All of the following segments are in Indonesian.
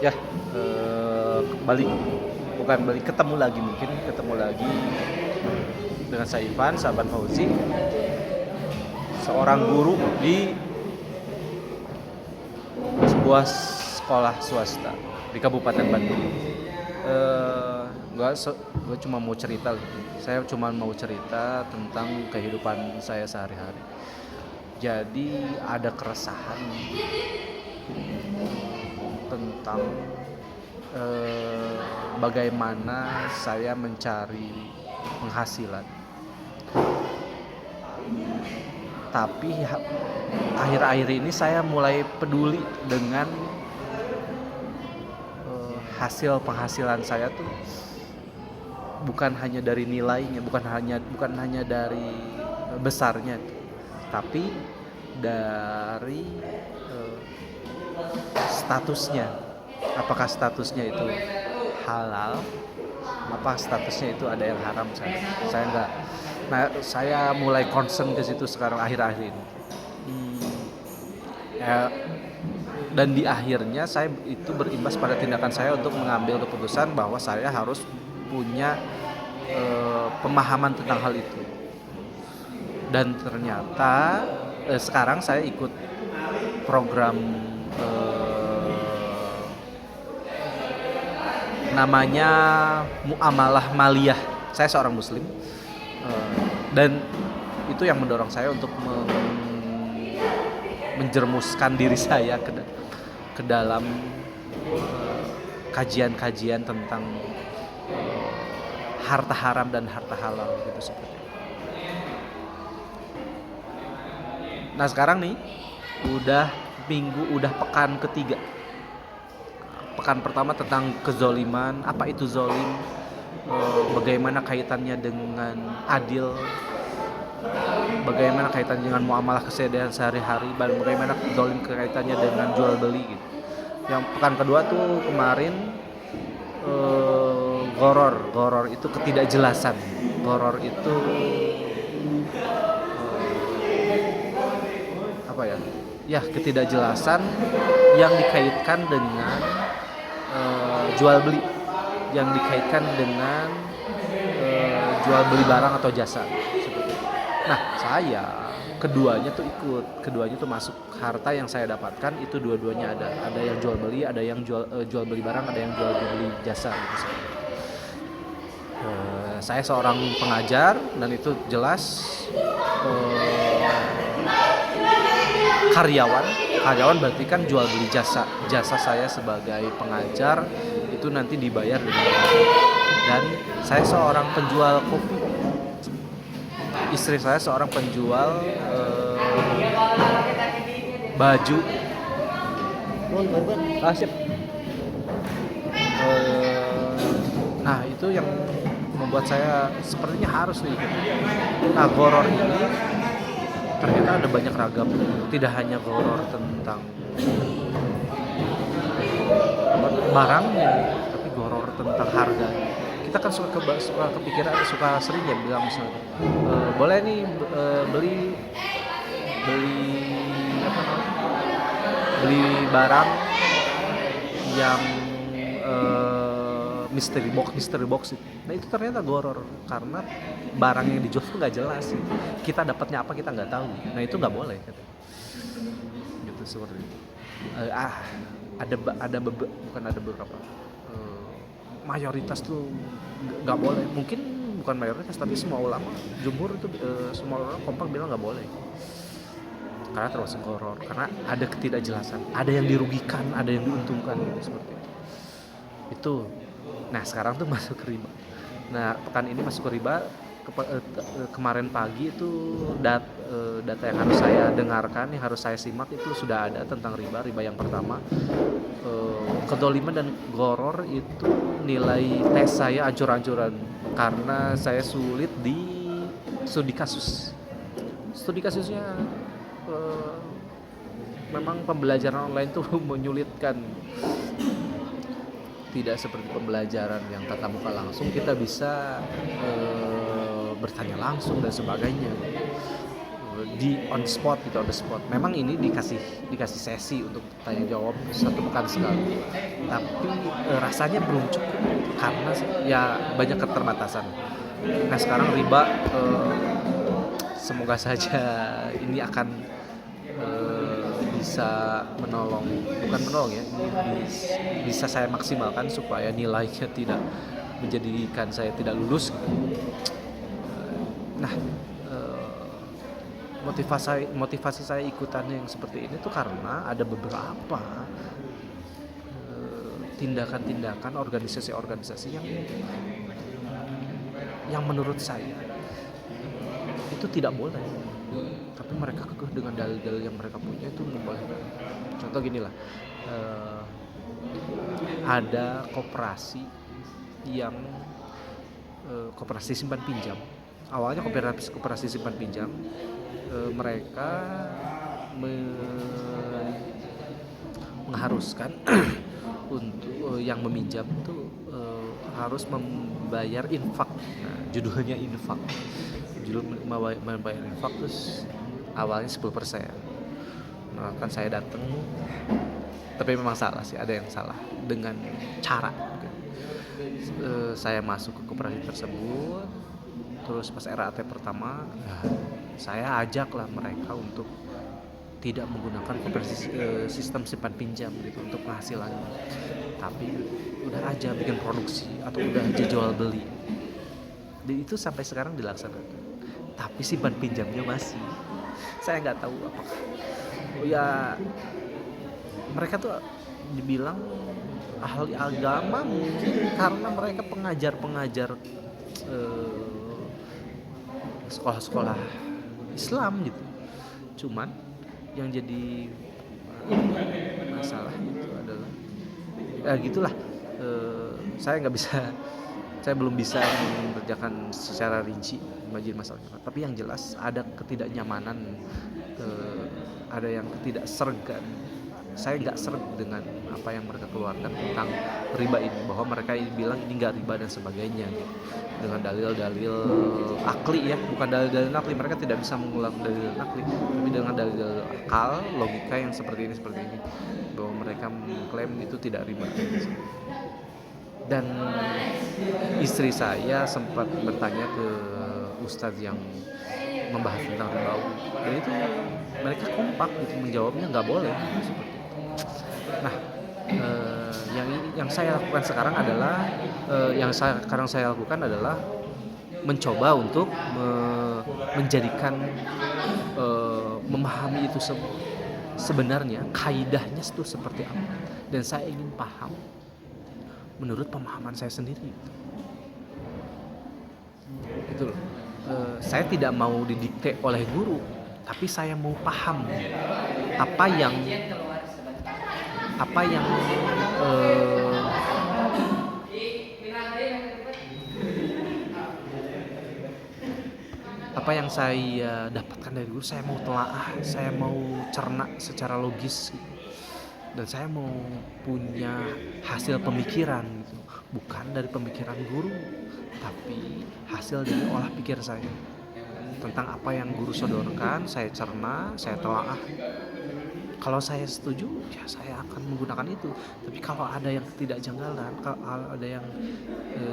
Ya, kembali bukan balik ketemu lagi mungkin ketemu lagi dengan saya Ivan, sahabat Fauzi, seorang guru di sebuah sekolah swasta di Kabupaten Bandung. Enggak, gue cuma mau cerita. Saya cuma mau cerita tentang kehidupan saya sehari-hari. Jadi ada keresahan tentang bagaimana saya mencari penghasilan. Tapi akhir-akhir ini saya mulai peduli dengan hasil penghasilan saya tuh bukan hanya dari nilainya, bukan hanya dari besarnya, tapi dari statusnya. Apakah statusnya itu halal? Apa statusnya itu ada yang haram? Saya enggak. Nah, saya mulai concern ke situ sekarang akhir-akhir ini. Ya, dan di akhirnya saya itu berimbas pada tindakan saya untuk mengambil keputusan bahwa saya harus punya pemahaman tentang hal itu. Dan ternyata sekarang saya ikut program namanya Muamalah Maliyah. Saya seorang muslim, dan itu yang mendorong saya untuk menjermuskan diri saya ke dalam kajian-kajian tentang harta haram dan harta halal gitu seperti. Nah, sekarang nih udah pekan ketiga. Pekan pertama tentang kezoliman, apa itu zolim, bagaimana kaitannya dengan adil, bagaimana kaitannya dengan muamalah keseharian sehari-hari, dan bagaimana zolim kaitannya dengan jual beli gitu. Yang pekan kedua tuh kemarin goror itu ketidakjelasan. Goror itu apa ya? Ya, ketidakjelasan yang dikaitkan dengan jual beli, yang dikaitkan dengan jual beli barang atau jasa seperti itu. Nah, saya keduanya tuh masuk. Harta yang saya dapatkan itu dua-duanya ada yang jual beli, ada yang jual beli barang, ada yang jual beli jasa gitu. Saya seorang pengajar dan itu jelas karyawan berarti kan jual beli jasa saya sebagai pengajar itu nanti dibayar dengan gaji. Dan saya seorang penjual kopi, istri saya seorang penjual baju. Sip. Nah, itu yang membuat saya sepertinya harus nih. Nah, goror ini ternyata ada banyak ragam, tidak hanya goror tentang barangnya, tapi goror tentang harga. Kita kan suka kepikiran, suka sering ya bilang misalnya boleh nih beli barang yang mystery box itu. Nah, itu ternyata goror karena barang yang dijual tuh nggak jelas. Kita dapatnya apa kita nggak tahu. Nah, itu nggak boleh. Gitu seperti itu. Ada beberapa mayoritas tuh nggak boleh. Mungkin bukan mayoritas tapi semua ulama jumhur itu semua orang kompak bilang nggak boleh. Karena termasuk goror, karena ada ketidakjelasan, ada yang dirugikan, ada yang diuntungkan gitu, seperti itu. Itu. Nah, sekarang tuh masuk ke riba. Nah, pekan ini masuk ke riba. Kemarin pagi itu data yang harus saya dengarkan, yang harus saya simak itu sudah ada tentang riba. Yang pertama, kedoliman dan goror itu nilai tes saya ancur-ancuran karena saya sulit di studi kasus. Studi kasusnya memang pembelajaran online tuh menyulitkan. Tidak seperti pembelajaran yang tatap muka langsung, kita bisa bertanya langsung dan sebagainya. di on spot gitu, on the spot. Memang ini dikasih sesi untuk tanya jawab 1 pekan sekali, tapi rasanya belum cukup karena ya banyak keterbatasan. Nah sekarang riba, semoga saja ini akan bisa menolong, bukan menolong ya, ini bisa saya maksimalkan supaya nilainya tidak menjadikan saya tidak lulus gitu. Nah motivasi saya ikutan yang seperti ini tuh karena ada beberapa tindakan-tindakan organisasi-organisasi yang menurut saya itu tidak boleh, tapi mereka kekeh dengan dalil-dalil yang mereka punya itu membolehkan. Contoh gini lah, ada koperasi yang koperasi simpan pinjam. Awalnya koperasi simpan pinjam, mereka mengharuskan untuk yang meminjam itu harus membayar infak. Nah, judulnya infak. Membayar infak terus awalnya 10%. Nah, kan saya datang, tapi memang salah sih, ada yang salah dengan cara. Saya masuk ke koperasi tersebut, terus pas RAT pertama, saya ajaklah mereka untuk tidak menggunakan koperasi sistem simpan pinjam gitu untuk penghasilannya, tapi udah aja bikin produksi atau udah aja jual beli. Dan itu sampai sekarang dilaksanakan, tapi simpan pinjamnya masih. Saya nggak tahu apakah ya mereka tuh dibilang ahli agama mungkin karena mereka pengajar sekolah-sekolah Islam gitu. Cuman yang jadi masalah itu adalah gitulah, saya belum bisa mengerjakan secara rinci majid masalahnya, tapi yang jelas ada ketidaknyamanan, ada yang ketidaksergan. Saya nggak serg dengan apa yang mereka keluarkan tentang riba ini, bahwa mereka bilang ini nggak riba dan sebagainya gitu. Dengan dalil-dalil akli ya, bukan dalil-dalil akli, mereka tidak bisa mengulang dalil akli, tapi dengan dalil akal, logika yang seperti ini bahwa mereka mengklaim itu tidak riba. Dan istri saya sempat bertanya ke ustadz yang membahas tentang riba, dan itu mereka kompak gitu menjawabnya nggak boleh seperti itu. Nah, yang saya lakukan sekarang adalah mencoba untuk menjadikan memahami itu sebenarnya kaidahnya itu seperti apa, dan saya ingin paham menurut pemahaman saya sendiri gitu loh. Saya tidak mau didikte oleh guru, tapi saya mau paham apa yang saya dapatkan dari guru. Saya mau telaah, saya mau cerna secara logis gitu. Dan saya mau punya hasil pemikiran gitu, bukan dari pemikiran guru, tapi hasil dari olah pikir saya tentang apa yang guru sodorkan. Saya cerna, saya telaah. Kalau saya setuju, ya saya akan menggunakan itu. Tapi kalau ada yang ketidakjanggalan, kalau ada yang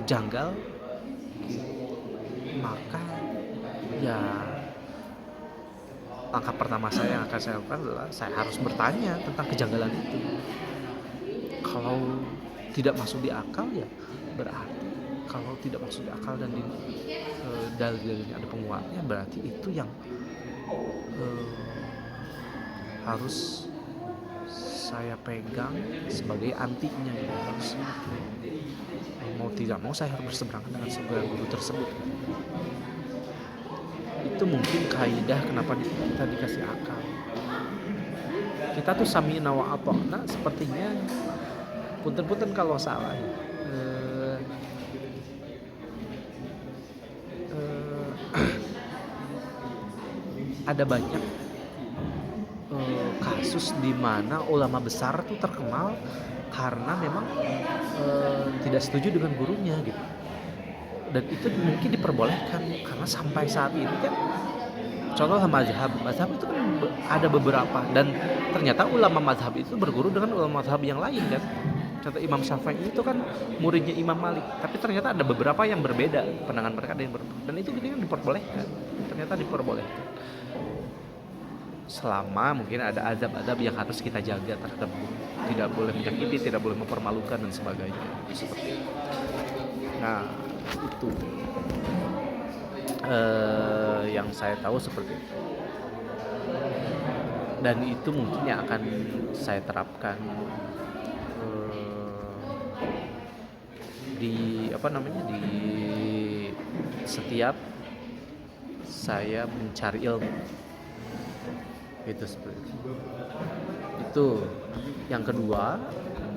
janggal, maka ya langkah pertama saya yang akan saya lakukan adalah saya harus bertanya tentang kejanggalan itu. Kalau tidak masuk di akal, ya berarti kalau tidak masuk di akal dan dalil-dalilnya ada penguatnya, berarti itu yang harus saya pegang sebagai antinya gitu. Harus mau tidak mau saya harus berseberangan dengan sebuah guru tersebut. Itu mungkin kaidah kenapa kita dikasih akal. Kita tuh sami'na wa ata'na, sepertinya punten-punten kalau salah ya. Ada banyak kasus di mana ulama besar tuh terkenal karena memang tidak setuju dengan gurunya gitu. Dan itu mungkin diperbolehkan karena sampai saat ini kan contoh mazhab itu kan ada beberapa, dan ternyata ulama mazhab itu berguru dengan ulama mazhab yang lain kan. Contoh Imam Syafi'i itu kan muridnya Imam Malik, tapi ternyata ada beberapa yang berbeda pandangan mereka, dan itu kan diperbolehkan, ternyata diperbolehkan selama mungkin ada adab-adab yang harus kita jaga terhadap guru, tidak boleh menyakiti, tidak boleh mempermalukan dan sebagainya, seperti itu. Nah itu yang saya tahu seperti itu, dan itu mungkin yang akan saya terapkan di setiap saya mencari ilmu, itu seperti itu. Yang kedua,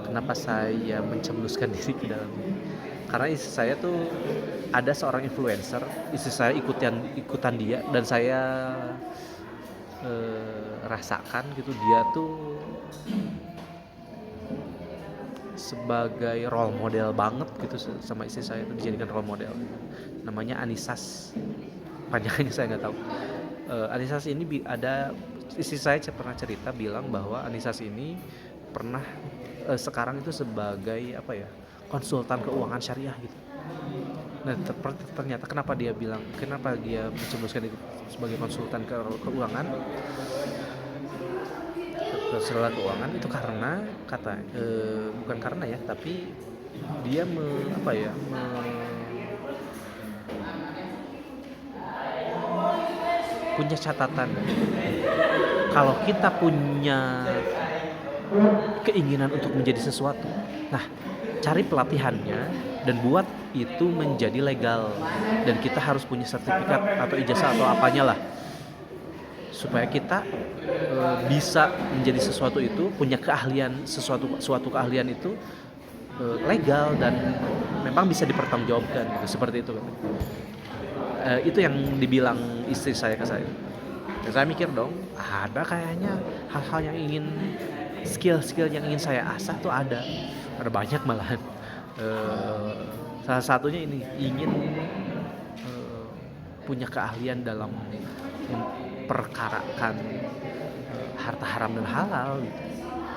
kenapa saya mencemplungkan diri ke dalam ini, karena istri saya tuh ada seorang influencer, istri saya ikutan dia, dan saya rasakan gitu, dia tuh sebagai role model banget gitu sama istri saya, itu dijadikan role model. Namanya Anisas, panjangnya saya nggak tahu. Anisas ini ada, istri saya pernah cerita bilang bahwa Anisas ini pernah sekarang itu sebagai konsultan keuangan syariah gitu. Nah ternyata kenapa dia mencetuskan itu sebagai konsultan keuangan itu karena bukan karena ya, tapi dia punya catatan. Kalau kita punya keinginan untuk menjadi sesuatu, nah cari pelatihannya dan buat itu menjadi legal, dan kita harus punya sertifikat atau ijazah atau apanya lah, supaya kita bisa menjadi sesuatu itu, punya keahlian, suatu keahlian itu legal dan memang bisa dipertanggungjawabkan gitu, seperti itu. Itu yang dibilang istri saya ke saya. Dan saya mikir dong, ada kayaknya hal-hal yang ingin, skill-skill yang ingin saya asah tuh ada banyak malahan. Salah satunya ini, ingin punya keahlian dalam memperkarakan harta haram dan halal gitu.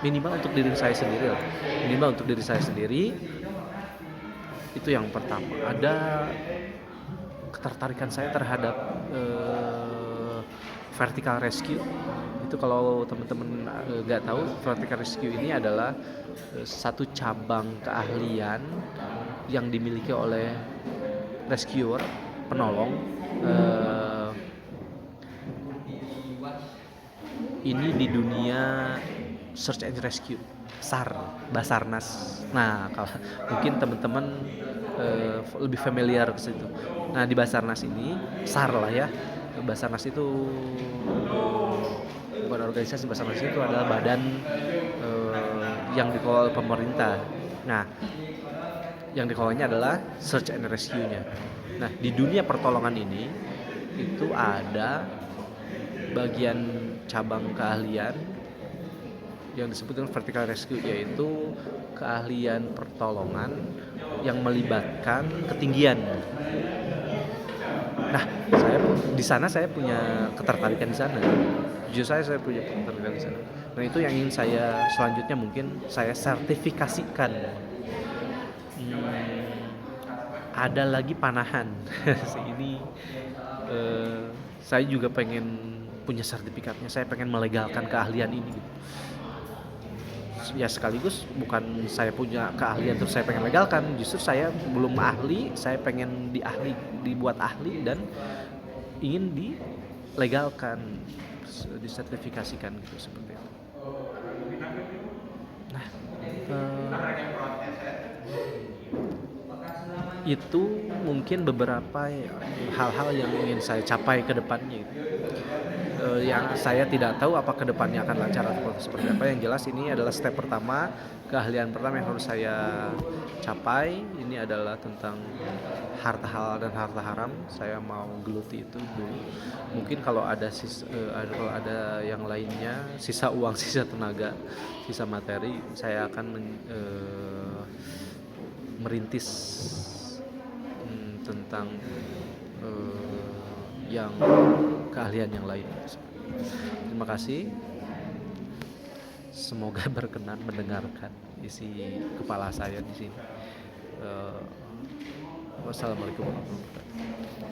Minimal untuk diri saya sendiri itu yang pertama. Ada ketertarikan saya terhadap vertical rescue. Itu kalau teman-teman nggak tahu, vertical rescue ini adalah satu cabang keahlian yang dimiliki oleh rescuer, penolong. Ini di dunia search and rescue, SAR, Basarnas. Nah, kalau mungkin teman-teman lebih familiar ke situ. Nah, di Basarnas ini, SAR lah ya. Basarnas itu bukan organisasi, Basarnas itu adalah badan yang dikelola pemerintah. Nah, yang dikelolanya adalah search and rescue-nya. Nah, di dunia pertolongan ini itu ada bagian cabang keahlian yang disebut dengan vertical rescue, yaitu keahlian pertolongan yang melibatkan ketinggian. Nah, saya punya ketertarikan di sana. Jujur saya punya ketertarikan di sana. Nah, itu yang ingin saya selanjutnya mungkin saya sertifikasikan. Ada lagi panahan. Ini saya juga pengen punya sertifikatnya. Saya pengen melegalkan keahlian ini gitu. Ya sekaligus bukan saya punya keahlian terus saya pengen legalkan, justru saya belum ahli, saya pengen dibuat ahli dan ingin dilegalkan, disertifikasikan gitu, seperti itu. Nah, itu mungkin beberapa hal-hal yang ingin saya capai ke depannya gitu. Yang saya tidak tahu apa ke depannya akan lancar atau seperti apa. Yang jelas ini adalah step pertama, keahlian pertama yang harus saya capai. Ini adalah tentang harta halal dan harta haram. Saya mau geluti itu dulu. Mungkin kalau ada yang lainnya, sisa uang, sisa tenaga, sisa materi, saya akan merintis tentang yang keahlian yang lain. Terima kasih. Semoga berkenan mendengarkan isi kepala saya di sini. Wassalamualaikum warahmatullahi wabarakatuh.